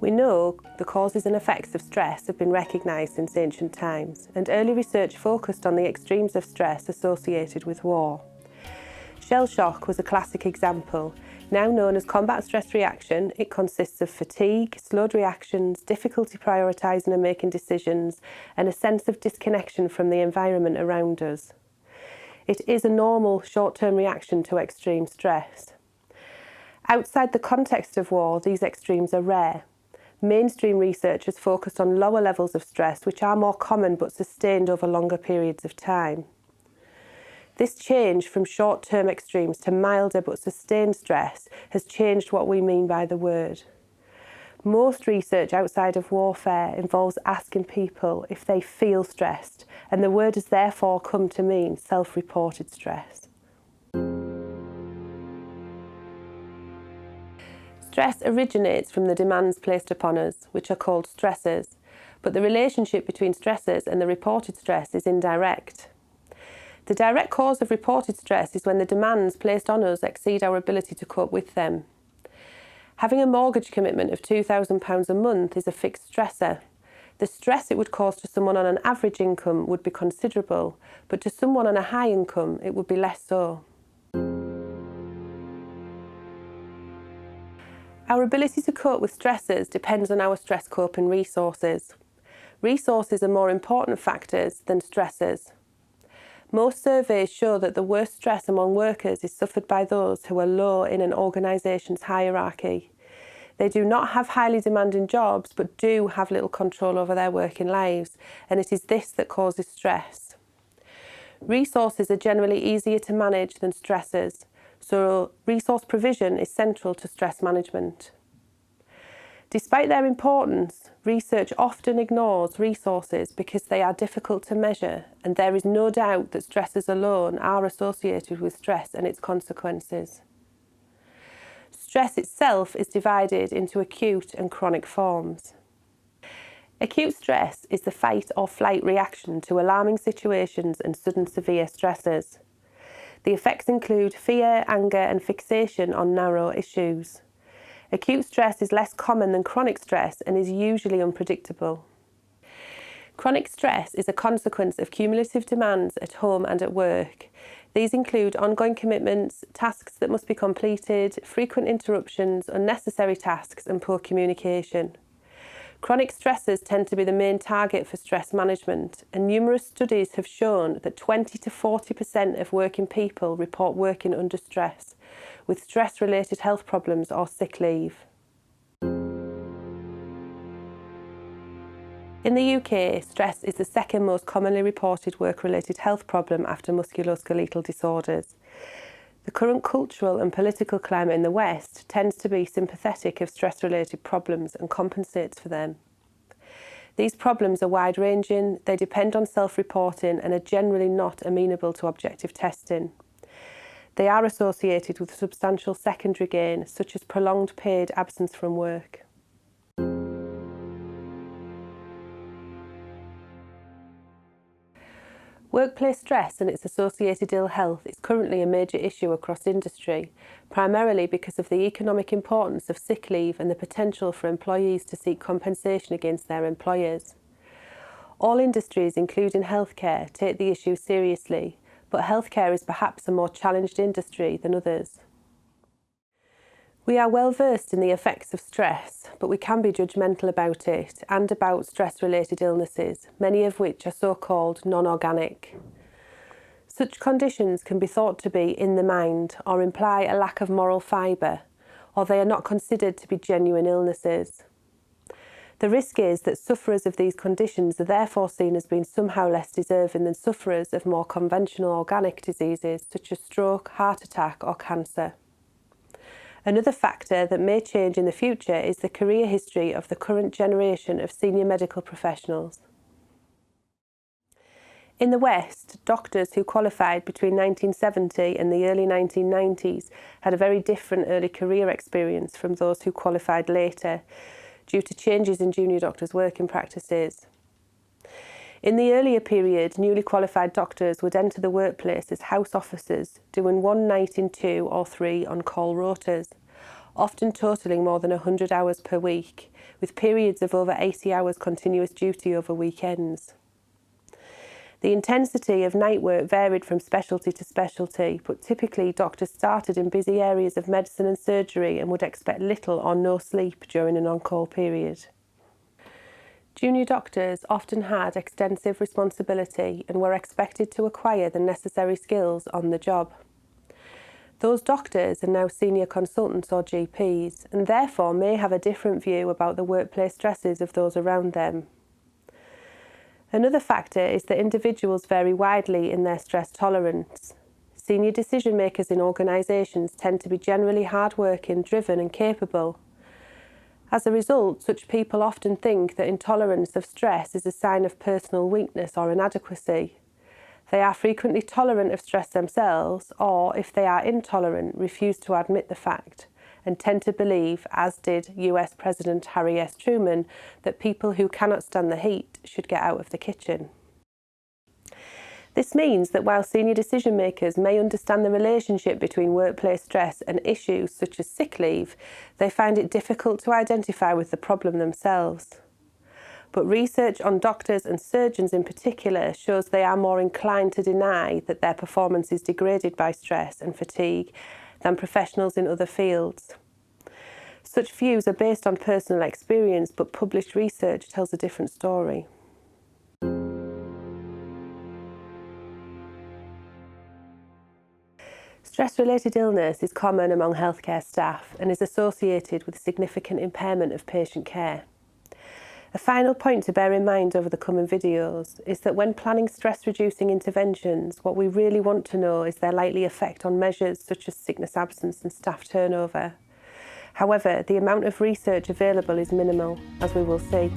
We know the causes and effects of stress have been recognised since ancient times, and early research focused on the extremes of stress associated with war. Shell shock was a classic example. Now known as combat stress reaction, it consists of fatigue, slowed reactions, difficulty prioritising and making decisions, and a sense of disconnection from the environment around us. It is a normal short-term reaction to extreme stress. Outside the context of war, these extremes are rare. Mainstream research has focused on lower levels of stress, which are more common but sustained over longer periods of time. This change from short-term extremes to milder but sustained stress has changed what we mean by the word. Most research outside of warfare involves asking people if they feel stressed, and the word has therefore come to mean self-reported stress. Stress originates from the demands placed upon us, which are called stressors, but the relationship between stressors and the reported stress is indirect. The direct cause of reported stress is when the demands placed on us exceed our ability to cope with them. Having a mortgage commitment of £2,000 a month is a fixed stressor. The stress it would cause to someone on an average income would be considerable, but to someone on a high income it would be less so. Our ability to cope with stressors depends on our stress coping resources. Resources are more important factors than stressors. Most surveys show that the worst stress among workers is suffered by those who are low in an organisation's hierarchy. They do not have highly demanding jobs, but do have little control over their working lives, and it is this that causes stress. Resources are generally easier to manage than stressors, so resource provision is central to stress management. Despite their importance, research often ignores resources because they are difficult to measure, and there is no doubt that stressors alone are associated with stress and its consequences. Stress itself is divided into acute and chronic forms. Acute stress is the fight or flight reaction to alarming situations and sudden severe stressors. The effects include fear, anger, and fixation on narrow issues. Acute stress is less common than chronic stress and is usually unpredictable. Chronic stress is a consequence of cumulative demands at home and at work. These include ongoing commitments, tasks that must be completed, frequent interruptions, unnecessary tasks, and poor communication. Chronic stressors tend to be the main target for stress management, and numerous studies have shown that 20 to 40% of working people report working under stress, with stress-related health problems or sick leave. In the UK, stress is the second most commonly reported work-related health problem after musculoskeletal disorders. The current cultural and political climate in the West tends to be sympathetic of stress-related problems and compensates for them. These problems are wide-ranging, they depend on self-reporting and are generally not amenable to objective testing. They are associated with substantial secondary gain, such as prolonged paid absence from work. Workplace stress and its associated ill health is currently a major issue across industry, primarily because of the economic importance of sick leave and the potential for employees to seek compensation against their employers. All industries, including healthcare, take the issue seriously, but healthcare is perhaps a more challenged industry than others. We are well versed in the effects of stress, but we can be judgmental about it and about stress-related illnesses, many of which are so-called non-organic. Such conditions can be thought to be in the mind or imply a lack of moral fibre, or they are not considered to be genuine illnesses. The risk is that sufferers of these conditions are therefore seen as being somehow less deserving than sufferers of more conventional organic diseases such as stroke, heart attack or cancer. Another factor that may change in the future is the career history of the current generation of senior medical professionals. In the West, doctors who qualified between 1970 and the early 1990s had a very different early career experience from those who qualified later, due to changes in junior doctors' working practices. In the earlier period, newly qualified doctors would enter the workplace as house officers, doing one night in 2 or 3 on-call rotas, often totalling more than 100 hours per week, with periods of over 80 hours continuous duty over weekends. The intensity of night work varied from specialty to specialty, but typically doctors started in busy areas of medicine and surgery and would expect little or no sleep during an on-call period. Junior doctors often had extensive responsibility and were expected to acquire the necessary skills on the job. Those doctors are now senior consultants or GPs, and therefore may have a different view about the workplace stresses of those around them. Another factor is that individuals vary widely in their stress tolerance. Senior decision makers in organisations tend to be generally hard-working, driven and capable. As a result, such people often think that intolerance of stress is a sign of personal weakness or inadequacy. They are frequently tolerant of stress themselves, or if they are intolerant, refuse to admit the fact, and tend to believe, as did US President Harry S. Truman, that people who cannot stand the heat should get out of the kitchen. This means that while senior decision makers may understand the relationship between workplace stress and issues such as sick leave, they find it difficult to identify with the problem themselves. But research on doctors and surgeons in particular shows they are more inclined to deny that their performance is degraded by stress and fatigue than professionals in other fields. Such views are based on personal experience, but published research tells a different story. Stress-related illness is common among healthcare staff and is associated with significant impairment of patient care. A final point to bear in mind over the coming videos is that when planning stress-reducing interventions, what we really want to know is their likely effect on measures such as sickness absence and staff turnover. However, the amount of research available is minimal, as we will see.